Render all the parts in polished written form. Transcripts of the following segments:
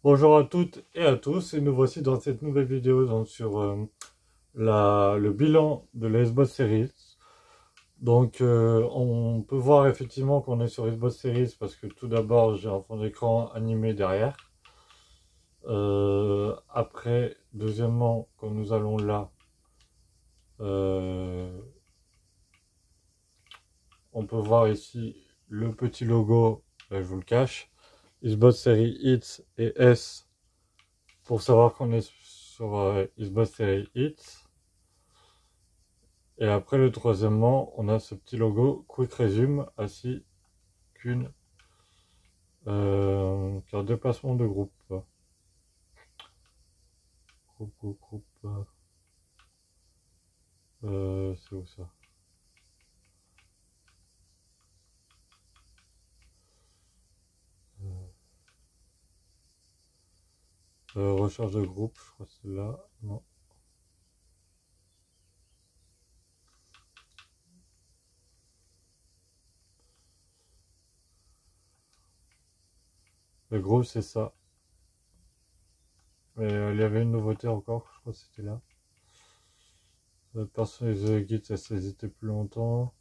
Bonjour à toutes et à tous, et nous voici dans cette nouvelle vidéo donc, sur le bilan de la Xbox Series. Donc on peut voir effectivement qu'on est sur Xbox Series parce que tout d'abord j'ai un fond d'écran animé derrière. Après, deuxièmement, quand nous allons là, on peut voir ici le petit logo, là, je vous le cache, Xbox Series X et S pour savoir qu'on est sur Xbox Series X. Et après le troisièmement, on a ce petit logo Quick Resume ainsi qu'un déplacement de groupe. Groupe. C'est où ça? Recherche de groupe, je crois que c'est là. Non. Le groupe, c'est ça. Mais il y avait une nouveauté encore, je crois que c'était là. Personnaliser le guide, ça s'hésitait plus longtemps.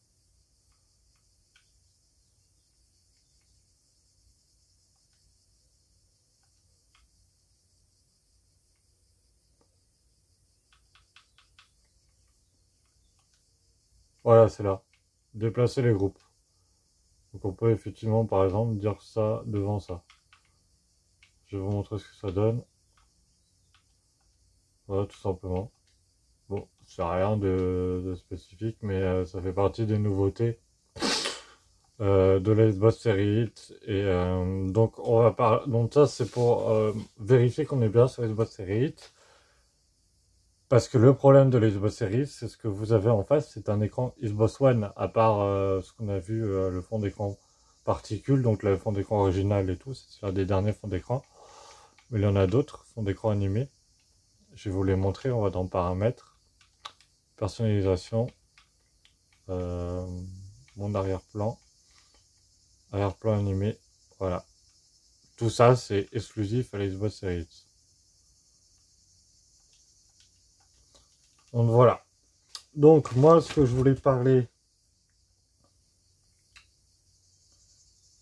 Voilà, c'est là. Déplacer les groupes. Donc on peut effectivement, par exemple, dire ça devant ça. Je vais vous montrer ce que ça donne. Voilà, tout simplement. Bon, c'est rien de spécifique, mais ça fait partie des nouveautés de la Xbox Series X. Et donc, on va parler. Donc, ça, c'est pour vérifier qu'on est bien sur Xbox Series X. Parce que le problème de l'Xbox Series, c'est ce que vous avez en face, c'est un écran Xbox One, à part ce qu'on a vu, le fond d'écran particule, donc le fond d'écran original et tout, c'est l'un des derniers fonds d'écran. Mais il y en a d'autres, fonds d'écran animés. Je vais vous les montrer, on va dans paramètres, personnalisation, mon arrière-plan animé, voilà. Tout ça, c'est exclusif à la Xbox Series X. Donc voilà. Donc moi, ce que je voulais parler,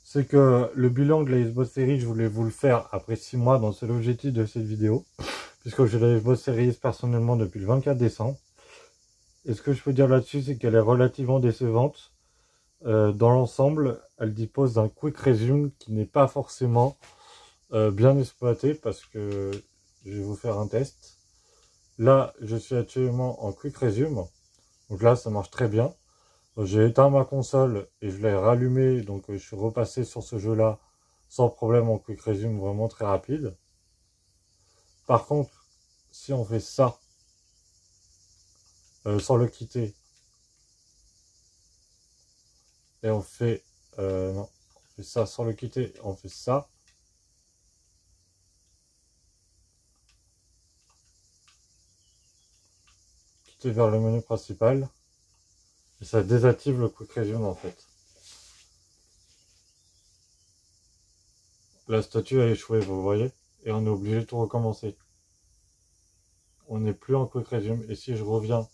c'est que le bilan de la Xbox Series, je voulais vous le faire après 6 mois, donc c'est l'objectif de cette vidéo, puisque j'ai la Xbox Series personnellement depuis le 24 décembre. Et ce que je peux dire là-dessus, c'est qu'elle est relativement décevante. Dans l'ensemble, elle dispose d'un quick resume qui n'est pas forcément bien exploité, parce que je vais vous faire un test. Là, je suis actuellement en quick resume, donc là, ça marche très bien. J'ai éteint ma console et je l'ai rallumé, donc je suis repassé sur ce jeu-là sans problème en quick resume, vraiment très rapide. Par contre, si on fait ça, sans le quitter, et on fait, non, on fait ça sans le quitter, on fait ça, quitter vers le menu principal, et ça désactive le quick resume en fait. La statue a échoué, vous voyez, et on est obligé de tout recommencer. On n'est plus en quick resume, et si je reviens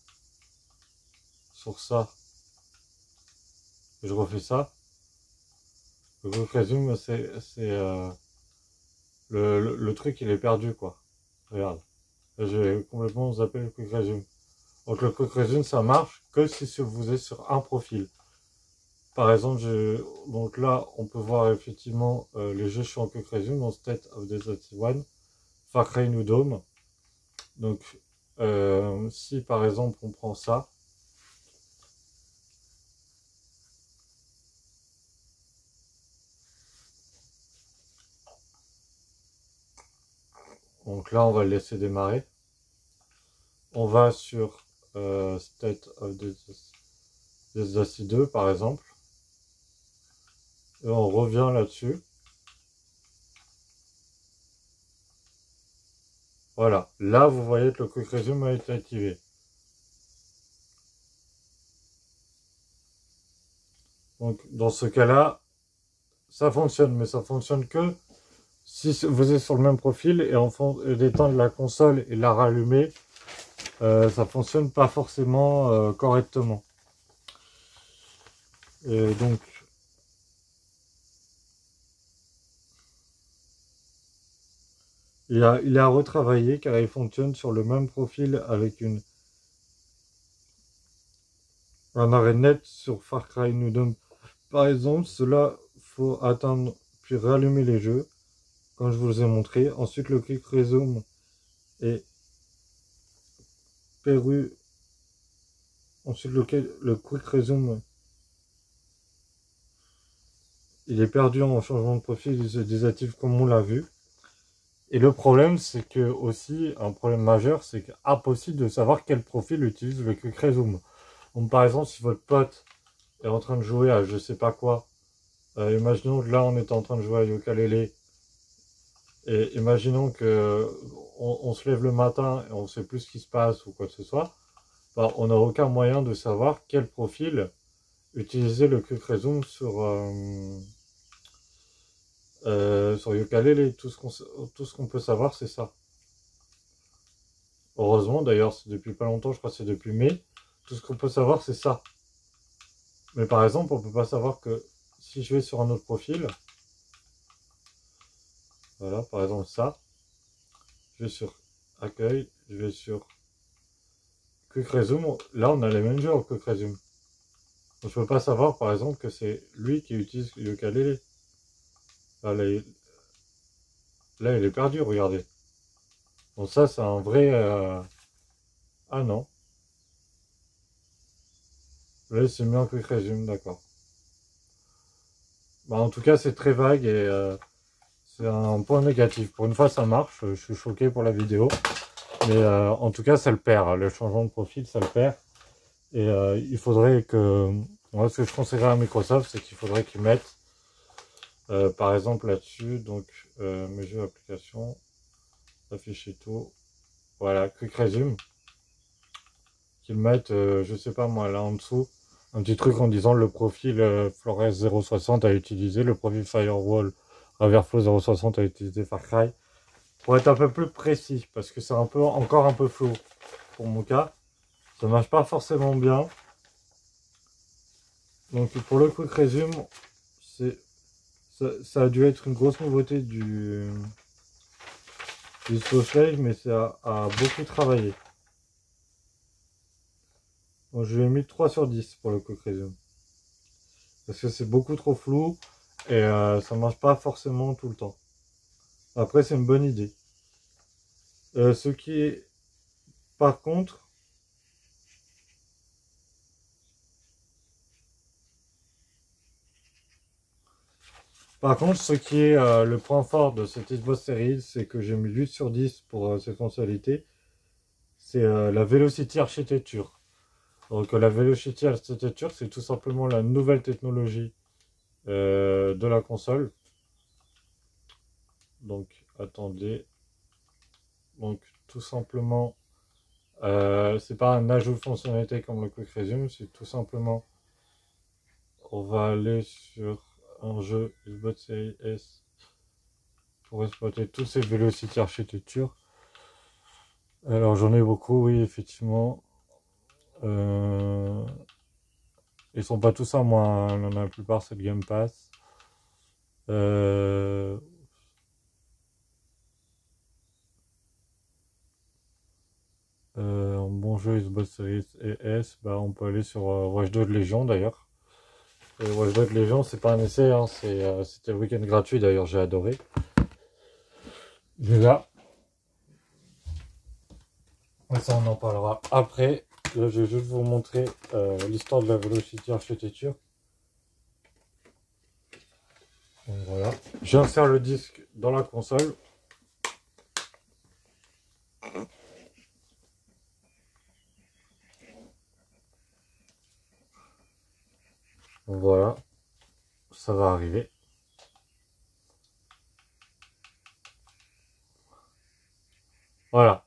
sur ça, et je refais ça, le quick resume, c'est le truc, il est perdu, quoi. Regarde, j'ai complètement zappé le quick resume. Donc le quick resume, ça marche que si vous êtes sur un profil. Par exemple, donc là, on peut voir effectivement les jeux sur un quick resume dans State of Desert 1, Far Cry New Dawn. Donc, si par exemple on prend ça, donc là, on va le laisser démarrer. On va sur State of Desert 2, par exemple. Et on revient là-dessus. Voilà, là vous voyez que le quick resume a été activé. Donc dans ce cas-là, ça fonctionne, mais ça fonctionne que si vous êtes sur le même profil et en fond d'éteindre la console et la rallumer, ça fonctionne pas forcément correctement. Et donc il est à retravailler car il fonctionne sur le même profil avec un arrêt net sur Far Cry New Dawn. Par exemple, cela faut atteindre puis rallumer les jeux, comme je vous ai montré. Ensuite, le quick resume est perdu. Ensuite, le quick resume il est perdu en changement de profil, il se désactive comme on l'a vu. Et le problème, c'est que aussi, un problème majeur, c'est qu'impossible de savoir quel profil utilise le quick resume. Donc, par exemple, si votre pote est en train de jouer à je sais pas quoi, imaginons que là on est en train de jouer à Yooka-Laylee, et imaginons que on se lève le matin et on sait plus ce qui se passe ou quoi que ce soit, bah, on n'a aucun moyen de savoir quel profil utiliser le quick resume sur Yooka-Laylee. Tout ce qu'on peut savoir, c'est ça. Heureusement, d'ailleurs, c'est depuis pas longtemps, je crois que c'est depuis mai, tout ce qu'on peut savoir, c'est ça. Mais par exemple, on peut pas savoir que si je vais sur un autre profil, voilà, par exemple ça, je vais sur accueil, je vais sur quick resume, là on a les mêmes jeux en quick resume. Donc, je peux pas savoir par exemple que c'est lui qui utilise Yooka-Laylee. Là, il est perdu, regardez. Donc ça c'est un vrai... Ah non. Là c'est mis en quick resume, d'accord. Bah, en tout cas c'est très vague et c'est un point négatif. Pour une fois ça marche, je suis choqué pour la vidéo. Mais en tout cas ça le perd, le changement de profil ça le perd. Et il faudrait que... Moi ce que je conseillerais à Microsoft c'est qu'il faudrait qu'ils mettent par exemple là-dessus, donc mes jeux applications, afficher tout, voilà, quick resume, qu'ils mettent, je sais pas moi, là en dessous, un petit truc en disant le profil Flores 060 à utiliser, le profil Firewall Reverflow 060 à utiliser Far Cry, pour être un peu plus précis, parce que c'est encore un peu flou pour mon cas, ça marche pas forcément bien. Donc pour le quick resume, ça a dû être une grosse nouveauté du Slave, mais ça a beaucoup travaillé. Donc je lui ai mis 3 sur 10 pour le quick resume. Parce que c'est beaucoup trop flou et ça marche pas forcément tout le temps. Après c'est une bonne idée. Ce qui est par contre, ce qui est le point fort de cette Xbox Series, c'est que j'ai mis 8 sur 10 pour ses fonctionnalités. C'est la Velocity Architecture. Donc la Velocity Architecture, c'est tout simplement la nouvelle technologie de la console. Donc attendez. Donc tout simplement, c'est pas un ajout de fonctionnalité comme le Quick Resume, c'est tout simplement, on va aller sur un jeu Xbox Series S pour exploiter toutes ces Velocity Architecture. Alors j'en ai beaucoup, oui, effectivement. Ils sont pas tous à moi, hein. La plupart c'est le Game Pass. Un bon jeu Xbox Series et S, bah, on peut aller sur Watch Dogs Legion d'ailleurs. Et Watch Dogs Legion, c'est pas un essai, hein, c'était le week-end gratuit d'ailleurs, j'ai adoré. Déjà, ça on en parlera après. Là, je vais juste vous montrer l'histoire de la Velocity Architecture. Donc voilà. J'insère le disque dans la console. Donc voilà. Ça va arriver. Voilà.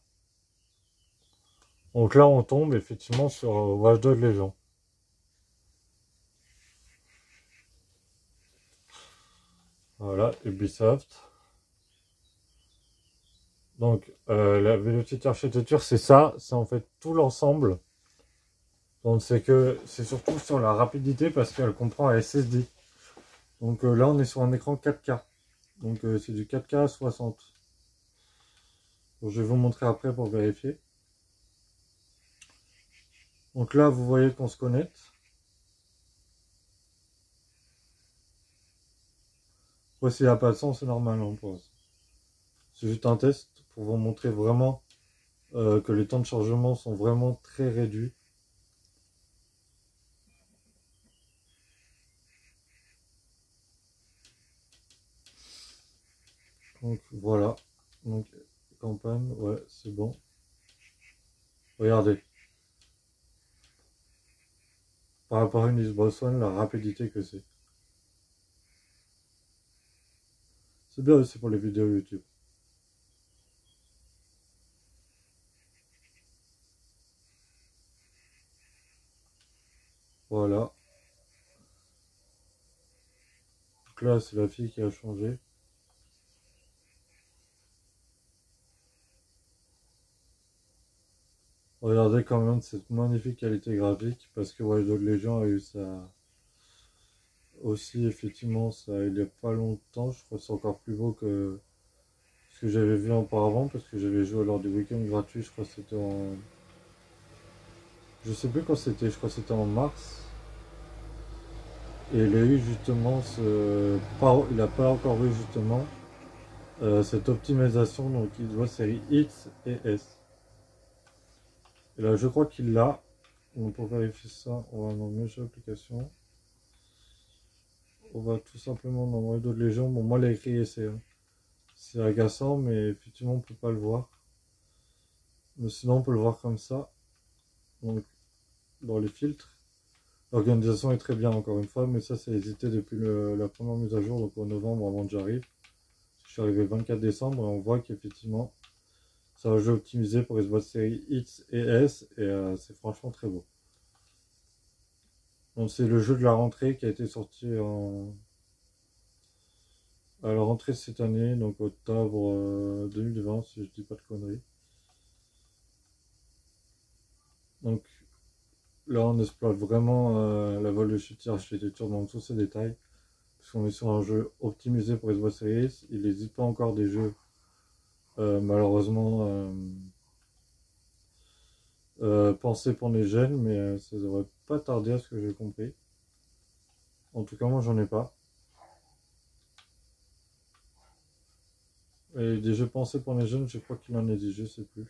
Donc là, on tombe effectivement sur Watch Dogs Legion. Voilà, Ubisoft. Donc la vélocité architecture, c'est ça, c'est en fait tout l'ensemble. Donc c'est surtout sur la rapidité parce qu'elle comprend un SSD. Donc là on est sur un écran 4K. Donc c'est du 4K à 60. Donc, je vais vous montrer après pour vérifier. Donc là vous voyez qu'on se connecte. Après s'il n'y a pas de son, c'est normal, on pause. C'est juste un test pour vous montrer vraiment que les temps de chargement sont vraiment très réduits. Donc voilà. Donc campagne, ouais, c'est bon. Regardez. Par rapport à une Xbox One, la rapidité que c'est. C'est bien aussi pour les vidéos YouTube. Voilà. Donc là, c'est la fille qui a changé. Regardez quand même cette magnifique qualité graphique parce que Watch Dogs Legion a eu ça aussi, effectivement, ça il n'y a pas longtemps. Je crois que c'est encore plus beau que ce que j'avais vu auparavant parce que j'avais joué lors du week-end gratuit. Je crois que c'était en. Je sais plus quand c'était, je crois que c'était en mars. Et il a eu justement ce. Il n'a pas encore eu justement cette optimisation, donc il doit série X et S. Et là, je crois qu'il l'a. Donc pour vérifier ça, on va dans Measure Application. On va tout simplement dans Windows de Légion. Bon, moi, il a écrit essai. Hein. C'est agaçant, mais effectivement, on peut pas le voir. Mais sinon, on peut le voir comme ça. Donc, dans les filtres. L'organisation est très bien, encore une fois, mais ça, c'est hésité depuis la première mise à jour, donc en novembre, avant que j'arrive. Je suis arrivé le 24 décembre et on voit qu'effectivement, c'est un jeu optimisé pour Xbox Series X et S, et c'est franchement très beau. Donc, c'est le jeu de la rentrée qui a été sorti à la rentrée cette année, donc octobre 2020, si je dis pas de conneries. Donc là, on exploite vraiment la velocity architecture dans tous ses détails. Puisqu'on est sur un jeu optimisé pour Xbox Series. Il n'hésite pas encore des jeux, malheureusement, pensés pour les jeunes, mais ça devrait pas tarder à ce que j'ai compris. En tout cas, moi, j'en ai pas. Et des jeux pensés pour les jeunes, je crois qu'il en existe, je sais plus.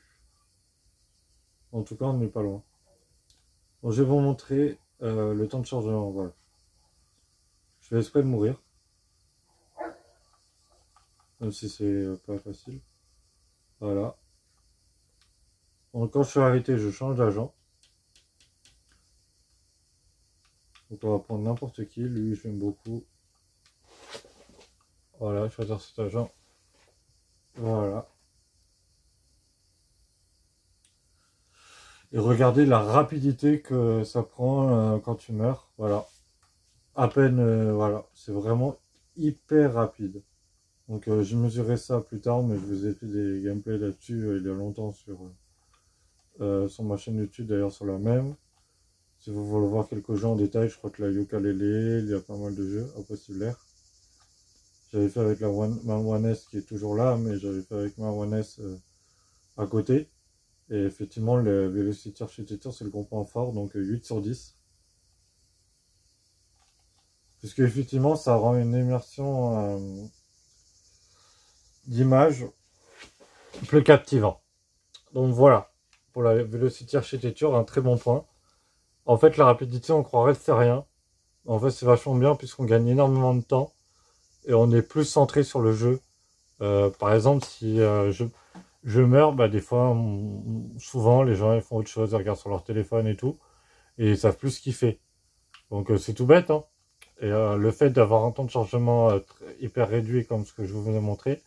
En tout cas, on n'est pas loin. Bon, je vais vous montrer le temps de chargement. Voilà. Je fais exprès de mourir. Même si c'est pas facile. Voilà. Donc quand je suis arrêté, je change d'agent. Donc on va prendre n'importe qui. Lui, j'aime beaucoup. Voilà, choisir cet agent. Voilà. Et regardez la rapidité que ça prend quand tu meurs. Voilà. À peine, voilà. C'est vraiment hyper rapide. Donc j'ai mesuré ça plus tard, mais je vous ai fait des gameplays là-dessus il y a longtemps sur ma chaîne YouTube, d'ailleurs sur la même. Si vous voulez voir quelques jeux en détail, je crois que la Yooka-Laylee, il y a pas mal de jeux, Impossible. J'avais fait avec ma One S qui est toujours là, mais j'avais fait avec ma One S à côté. Et effectivement, le Velocity Architecture, c'est le gros point fort, donc 8 sur 10. Puisque effectivement, ça rend une immersion d'image plus captivant. Donc voilà, pour la Velocity Architecture, un très bon point. En fait, la rapidité, on croirait que c'est rien. En fait, c'est vachement bien puisqu'on gagne énormément de temps et on est plus centré sur le jeu. Par exemple, si je meurs, bah, des fois, souvent, les gens ils font autre chose, ils regardent sur leur téléphone et tout, et ils savent plus ce qu'il fait. Donc, c'est tout bête, hein. Et le fait d'avoir un temps de chargement hyper réduit, comme ce que je vous ai montré,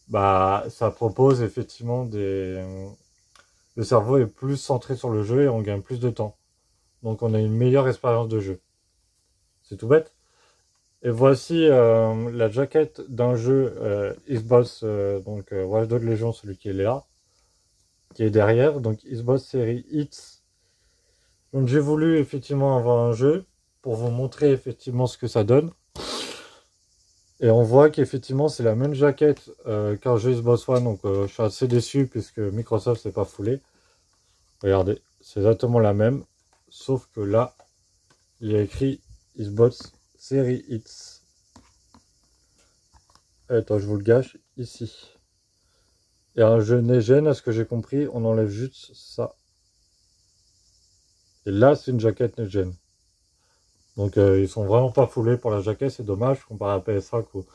bah, ça propose effectivement le cerveau est plus centré sur le jeu et on gagne plus de temps. Donc, on a une meilleure expérience de jeu. C'est tout bête. Et voici la jaquette d'un jeu Xbox, donc Watch Dogs Legion, celui qui est là, qui est derrière, donc Xbox Series X. Donc j'ai voulu effectivement avoir un jeu pour vous montrer effectivement ce que ça donne. Et on voit qu'effectivement c'est la même jaquette qu'un jeu Xbox One, donc je suis assez déçu puisque Microsoft s'est pas foulé. Regardez, c'est exactement la même, sauf que là, il y a écrit Xbox Series X. Attends, je vous le gâche, ici. Et un jeu next-gen, à ce que j'ai compris, on enlève juste ça. Et là, c'est une jaquette next-gen. Donc, ils sont vraiment pas foulés pour la jaquette, c'est dommage, comparé à PS5 où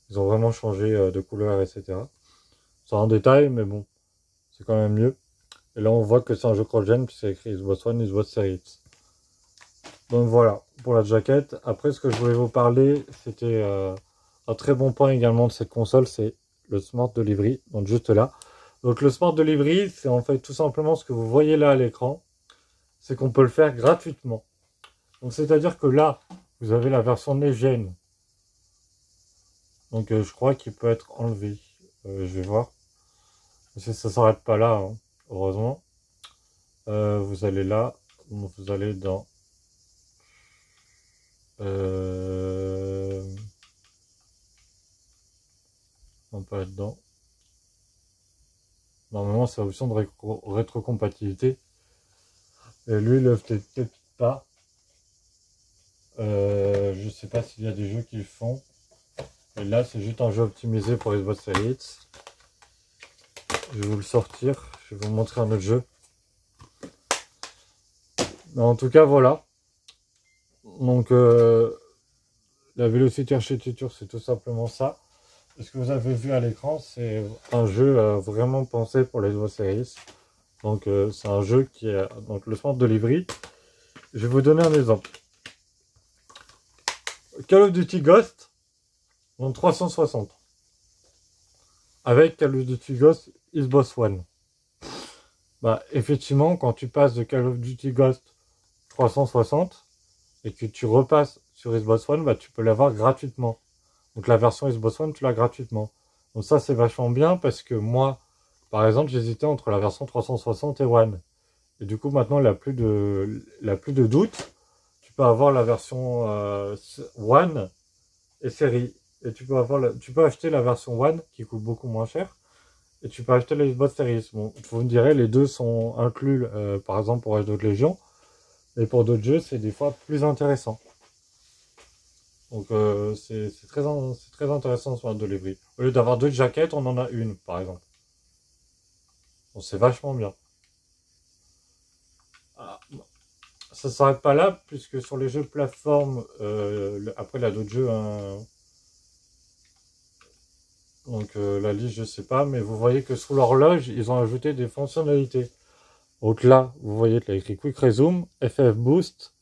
ils ont vraiment changé de couleur, etc. C'est un détail, mais bon, c'est quand même mieux. Et là, on voit que c'est un jeu cross-gen, puisqu'il y a écrit Xbox One, Xbox Series X. Donc voilà, pour la jaquette. Après, ce que je voulais vous parler, c'était un très bon point également de cette console, c'est le Smart Delivery, donc juste là. Donc le Smart Delivery, c'est en fait tout simplement ce que vous voyez là à l'écran, c'est qu'on peut le faire gratuitement. Donc c'est-à-dire que là, vous avez la version next-gen. Donc je crois qu'il peut être enlevé. Je vais voir. Parce que ça ne s'arrête pas là, hein, heureusement. Vous allez là, vous allez dans... on peut être dans... Normalement, c'est l'option de rétrocompatibilité. Et lui, il le fait peut-être pas. Je sais pas s'il y a des jeux qui le font. Et là, c'est juste un jeu optimisé pour les Xbox Series X. Je vais vous le sortir. Je vais vous montrer un autre jeu. Mais en tout cas, voilà. Donc, la Velocity Architecture, c'est tout simplement ça. Et ce que vous avez vu à l'écran, c'est un jeu vraiment pensé pour les Xbox Series X. Donc, c'est un jeu qui est donc le Smart Delivery. Je vais vous donner un exemple. Call of Duty Ghost, donc 360. Avec Call of Duty Ghost Xbox One. Bah, effectivement, quand tu passes de Call of Duty Ghost 360 et que tu repasses sur Xbox One, bah, tu peux l'avoir gratuitement. Donc la version Xbox One, tu l'as gratuitement. Donc ça, c'est vachement bien parce que moi, par exemple, j'hésitais entre la version 360 et One. Et du coup, maintenant, il n'y a plus de doute. Tu peux avoir la version One et série. Et tu peux acheter la version One qui coûte beaucoup moins cher. Et tu peux acheter la Xbox Series. Bon, vous me direz, les deux sont inclus, par exemple, pour Watch Dogs Legion. Et pour d'autres jeux, c'est des fois plus intéressant. Donc, c'est très intéressant ce mode de delivery. Au lieu d'avoir deux jaquettes, on en a une, par exemple. Donc, c'est vachement bien. Ah, ça ne s'arrête pas là, puisque sur les jeux plateforme, après, il y a d'autres jeux. Hein. Donc, la liste, je sais pas. Mais vous voyez que sous l'horloge, ils ont ajouté des fonctionnalités. Donc là, vous voyez qu'il y a écrit Quick Resume, FF Boost.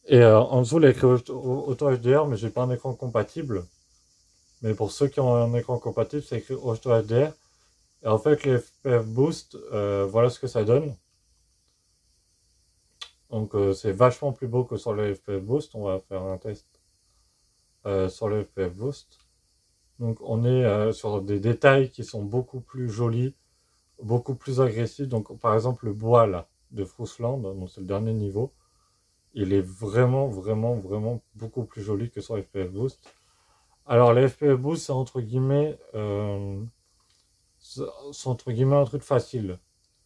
Et en dessous, il y a écrit Auto HDR, mais j'ai pas un écran compatible. Mais pour ceux qui ont un écran compatible, c'est écrit Auto HDR. Et en fait, les FF Boost, voilà ce que ça donne. Donc c'est vachement plus beau que sur le FF Boost. On va faire un test sur le FF Boost. Donc on est sur des détails qui sont beaucoup plus jolis, beaucoup plus agressifs. Donc par exemple le bois là de Fruitland, donc c'est le dernier niveau. Il est vraiment, vraiment, vraiment beaucoup plus joli que sur FPF Boost. Alors, les FPF Boost, c'est entre guillemets un truc facile.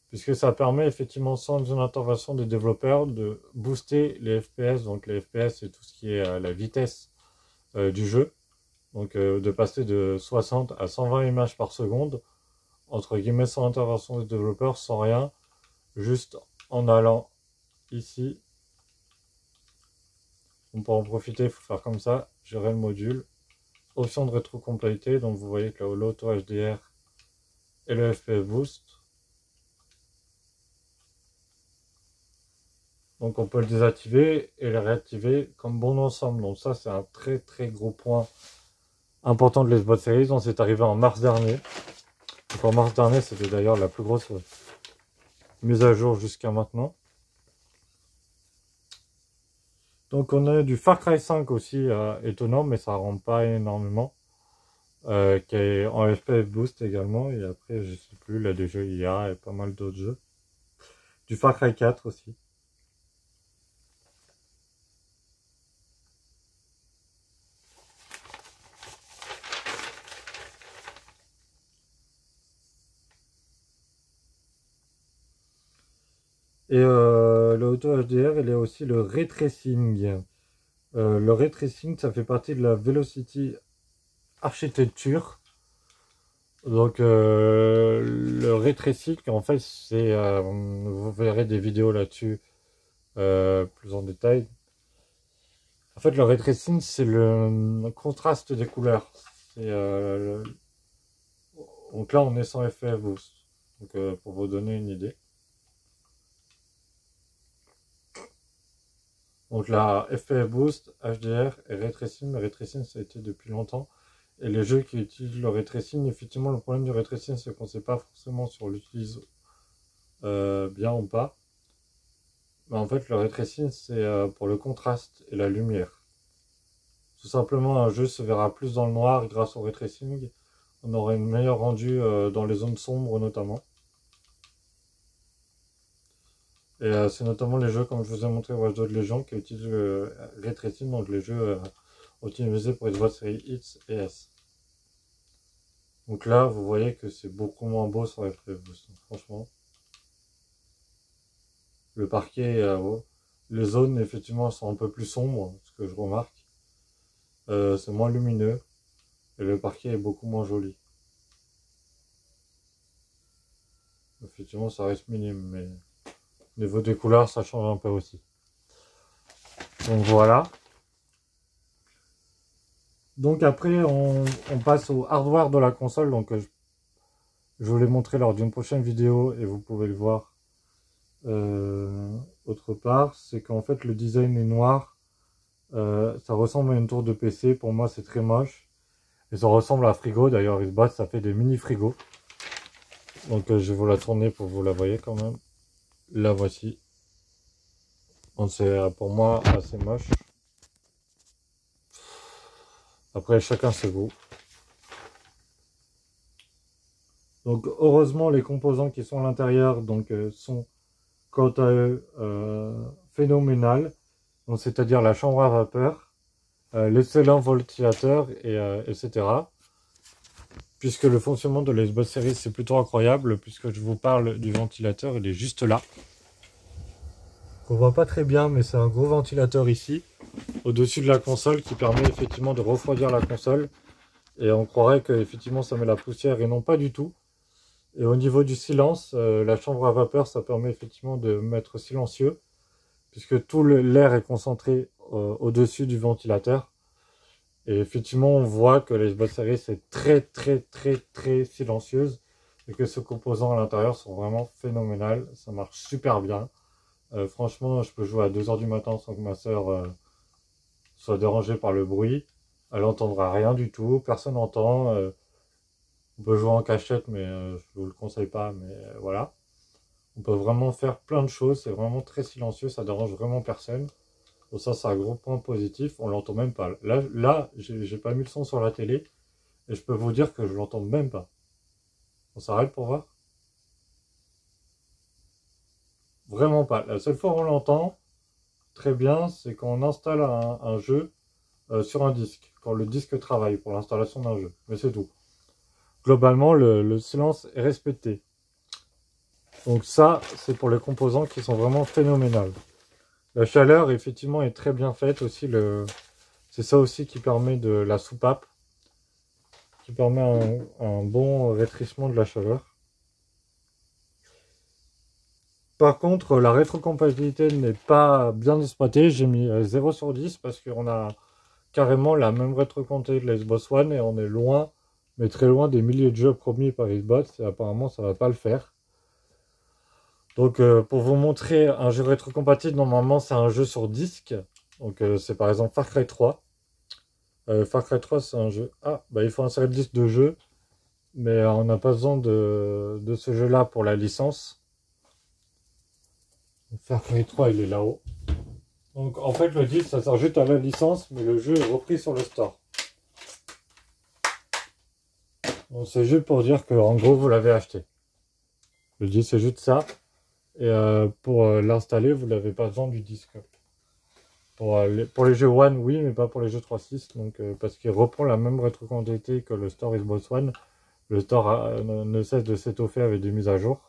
Puisque ça permet effectivement, sans une intervention des développeurs, de booster les FPS. Donc, les FPS, c'est tout ce qui est la vitesse du jeu. Donc, de passer de 60 à 120 images par seconde, entre guillemets, sans intervention des développeurs, sans rien, juste en allant ici. Donc pour en profiter, il faut faire comme ça, gérer le module. Option de rétrocompatibilité, donc vous voyez que là, l'auto HDR et le FPS Boost. Donc on peut le désactiver et le réactiver comme bon ensemble. Donc ça, c'est un très très gros point important de l'Xbox Series. Donc c'est arrivé en mars dernier. Donc en mars dernier, c'était d'ailleurs la plus grosse mise à jour jusqu'à maintenant. Donc on a du Far Cry 5 aussi, étonnant, mais ça rend pas énormément. Qui est en FPS Boost également, et après je sais plus, là des jeux IA et pas mal d'autres jeux. Du Far Cry 4 aussi. Et le Auto HDR, il y a aussi le Ray Tracing. Le Ray Tracing, ça fait partie de la Velocity architecture. Donc le Ray Tracing, en fait, c'est, vous verrez des vidéos là-dessus plus en détail. En fait, le Ray Tracing, c'est le contraste des couleurs. Donc là, on est sans effet boost. Donc pour vous donner une idée. Donc là, effet boost, HDR et Ray Tracing. Le Ray Tracing, ça a été depuis longtemps. Et les jeux qui utilisent le Ray Tracing, effectivement, le problème du Ray Tracing, c'est qu'on ne sait pas forcément si on l'utilise bien ou pas. Mais en fait, le Ray Tracing, c'est pour le contraste et la lumière. Tout simplement, un jeu se verra plus dans le noir grâce au Ray Tracing. On aura une meilleure rendu dans les zones sombres notamment. Et c'est notamment les jeux, comme je vous ai montré, Watch Dogs Legion, qui utilisent le Ray Tracing, donc les jeux optimisés pour Xbox Series X et S. Donc là, vous voyez que c'est beaucoup moins beau sur FF Boost, franchement. Le parquet, les zones, effectivement, sont un peu plus sombres, ce que je remarque. C'est moins lumineux, et le parquet est beaucoup moins joli. Effectivement, ça reste minime, mais au niveau des couleurs, ça change un peu aussi. Donc voilà. Donc après, on passe au hardware de la console. Donc je vous l'ai montré lors d'une prochaine vidéo et vous pouvez le voir autre part. C'est qu'en fait, le design est noir. Ça ressemble à une tour de PC. Pour moi, c'est très moche. Et ça ressemble à un frigo. D'ailleurs, Xbox, ça fait des mini frigos. Donc je vais vous la tourner pour que vous la voyez quand même. La voici. C'est pour moi assez moche. Après, chacun ses goûts. Donc heureusement, les composants qui sont à l'intérieur sont quant à eux phénoménales. C'est-à-dire la chambre à vapeur, l'excellent ventilateur, etc. Puisque le fonctionnement de la Xbox Series c'est plutôt incroyable, puisque je vous parle du ventilateur, il est juste là. On voit pas très bien, mais c'est un gros ventilateur ici, au-dessus de la console, qui permet effectivement de refroidir la console. Et on croirait que effectivement ça met la poussière, et non pas du tout. Et au niveau du silence, la chambre à vapeur, ça permet effectivement de mettre silencieux, puisque tout l'air est concentré au-dessus du ventilateur. Et effectivement, on voit que la Xbox Series est très silencieuse, et que ces composants à l'intérieur sont vraiment phénoménales. Ça marche super bien. Franchement, je peux jouer à 2 h du matin sans que ma soeur soit dérangée par le bruit. Elle n'entendra rien du tout, personne n'entend. On peut jouer en cachette, mais je ne vous le conseille pas, mais voilà. On peut vraiment faire plein de choses, c'est vraiment très silencieux, ça dérange vraiment personne. Donc ça, c'est un gros point positif, on l'entend même pas. Là j'ai pas mis le son sur la télé, et je peux vous dire que je l'entends même pas. On s'arrête pour voir? Vraiment pas. La seule fois où on l'entend très bien, c'est quand on installe un jeu sur un disque, quand le disque travaille pour l'installation d'un jeu, mais c'est tout. Globalement, le silence est respecté. Donc ça, c'est pour les composants qui sont vraiment phénoménales. La chaleur, effectivement, est très bien faite aussi. C'est ça aussi qui permet de la soupape, qui permet un bon rétrécissement de la chaleur. Par contre, la rétrocompatibilité n'est pas bien exploitée. J'ai mis 0 sur 10 parce qu'on a carrément la même rétrocompatibilité de la Xbox One et on est loin, mais très loin des milliers de jeux promis par Xbox et apparemment ça va pas le faire. Donc pour vous montrer un jeu rétrocompatible, normalement c'est un jeu sur disque. Donc c'est par exemple Far Cry 3. Far Cry 3 c'est un jeu... Ah, bah il faut insérer le disque de jeu. Mais on n'a pas besoin de ce jeu là pour la licence. Far Cry 3 il est là-haut. Donc en fait le disque ça sert juste à la licence, mais le jeu est repris sur le store. Donc c'est juste pour dire que en gros vous l'avez acheté. Le disque c'est juste ça. Et pour l'installer, vous n'avez pas besoin du disque. Pour les jeux One, oui, mais pas pour les jeux 3.6. Donc parce qu'il reprend la même rétrocompatibilité que le store Xbox One. Le store ne cesse de s'étoffer avec des mises à jour.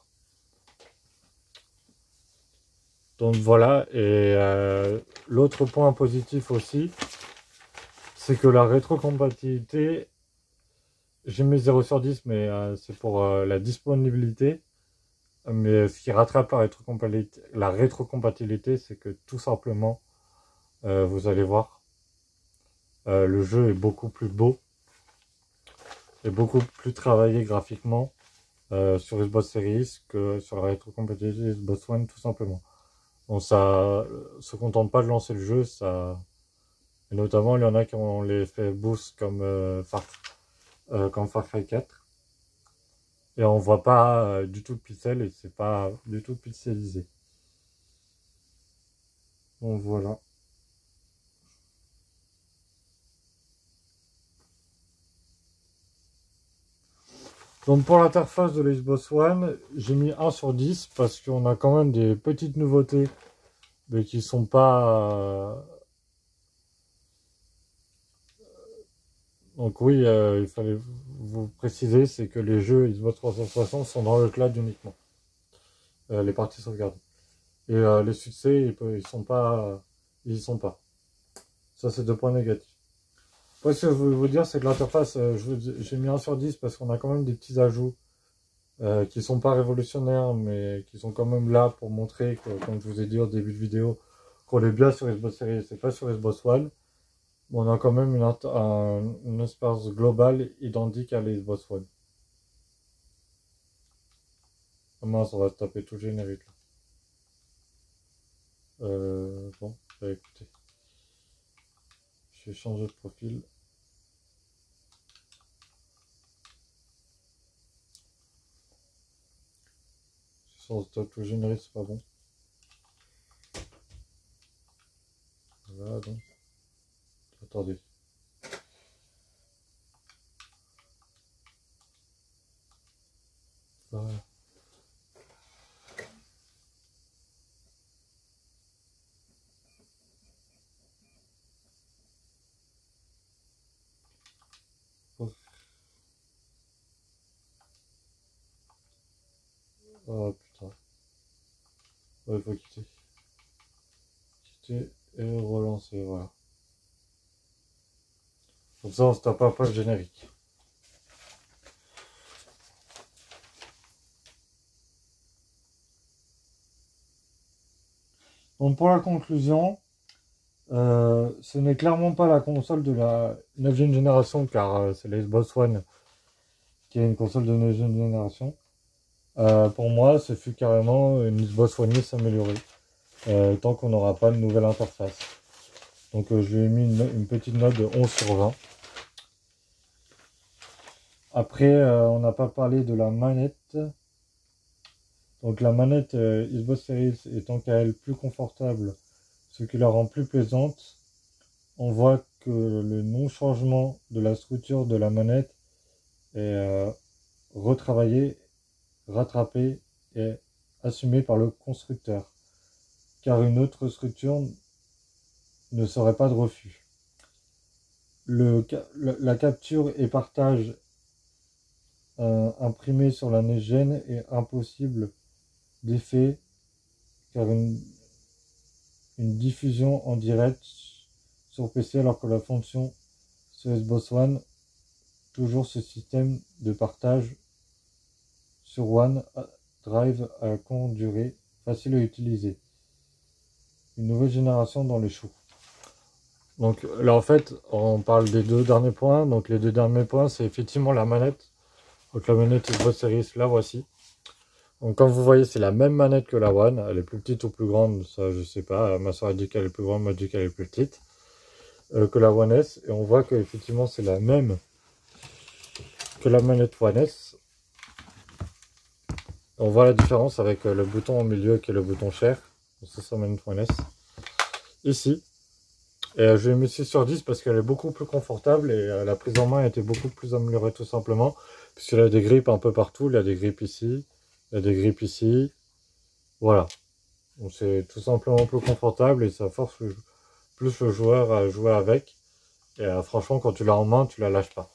Donc voilà, et l'autre point positif aussi, c'est que la rétrocompatibilité, j'ai mis 0 sur 10, mais c'est pour la disponibilité. Mais ce qui rattrape la rétrocompatibilité, c'est que tout simplement, vous allez voir, le jeu est beaucoup plus beau et beaucoup plus travaillé graphiquement sur Xbox Series que sur la rétrocompatibilité Xbox One, tout simplement. Donc ça se contente pas de lancer le jeu, ça... Et notamment, il y en a qui ont l'effet boost comme Far Cry 4. Et on voit pas du tout de pixels et c'est pas du tout pixelisé. Donc voilà. Donc pour l'interface de l'Xbox One, j'ai mis 1 sur 10 parce qu'on a quand même des petites nouveautés mais qui sont pas... Donc oui, il fallait vous préciser, c'est que les jeux Xbox 360 sont dans le cloud uniquement. Les parties sauvegardées. Et les succès, ils sont pas... Ils y sont pas. Ça, c'est 2 points négatifs. Après, ce que je voulais vous dire, c'est que l'interface, j'ai mis 1 sur 10 parce qu'on a quand même des petits ajouts qui sont pas révolutionnaires, mais qui sont quand même là pour montrer que, comme je vous ai dit au début de vidéo, qu'on est bien sur Xbox Series et pas sur Xbox One. On a quand même une expérience globale identique à l'Xbox One. Ah mince, on va se taper tout le générique là. Bon, bah écoutez. Je vais changer de profil. Si on se tape tout le générique, c'est pas bon. Voilà donc. Attendez. Voilà. Oh putain. Ouais, il faut quitter. Quitter et relancer, voilà. Comme ça, on se tape pas le générique. Donc pour la conclusion, ce n'est clairement pas la console de la 9e génération, car c'est la Xbox One qui est une console de 9e génération. Pour moi, ce fut carrément une Xbox One X améliorée, tant qu'on n'aura pas de nouvelle interface. Donc je lui ai mis une petite note de 11 sur 20. Après, on n'a pas parlé de la manette. Donc la manette Xbox Series étant qu'à elle plus confortable, ce qui la rend plus plaisante, on voit que le non-changement de la structure de la manette est retravaillé, rattrapé et assumé par le constructeur, car une autre structure ne serait pas de refus. La capture et partage imprimé sur la next-gen est impossible d'effet, car une diffusion en direct sur PC, alors que la fonction sur Xbox One, toujours ce système de partage sur OneDrive à courte durée, facile à utiliser. Une nouvelle génération dans les choux. Donc là en fait on parle des 2 derniers points. Donc les 2 derniers points, c'est effectivement la manette. Donc la manette Xbox Series, la voici. Donc comme vous voyez, c'est la même manette que la One. Elle est plus petite ou plus grande, ça je sais pas. Ma soeur a dit qu'elle est plus grande, m'a dit qu'elle est plus petite que la One S. Et on voit que effectivement c'est la même que la manette One S. On voit la différence avec le bouton au milieu qui est le bouton Share. C'est ça, manette One S. ici. Et je l'ai mis 6 sur 10 parce qu'elle est beaucoup plus confortable et la prise en main était beaucoup plus améliorée tout simplement. Puisqu'il a des grippes un peu partout, il a des grippes ici, il a des grippes ici. Voilà. Donc c'est tout simplement plus confortable et ça force plus le joueur à jouer avec. Et franchement, quand tu l'as en main, tu la lâches pas.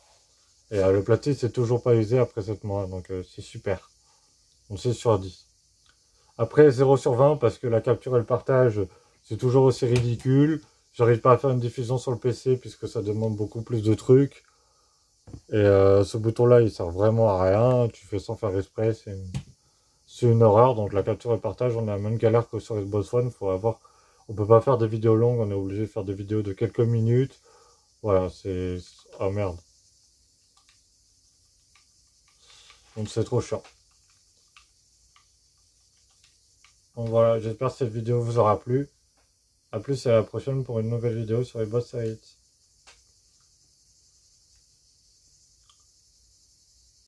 Et le platé, c'est toujours pas usé après 7 mois, donc c'est super. Donc 6 sur 10. Après 0 sur 20 parce que la capture et le partage, c'est toujours aussi ridicule. J'arrive pas à faire une diffusion sur le PC puisque ça demande beaucoup plus de trucs. Et ce bouton-là, il sert vraiment à rien. Tu fais sans faire exprès, c'est une horreur. Donc la capture et le partage, on a la même galère que sur Xbox One. On peut pas faire des vidéos longues, on est obligé de faire des vidéos de quelques minutes. Voilà, c'est... Oh merde. Donc c'est trop chiant. Donc voilà, j'espère que cette vidéo vous aura plu. A plus et à la prochaine pour une nouvelle vidéo sur les boss Series.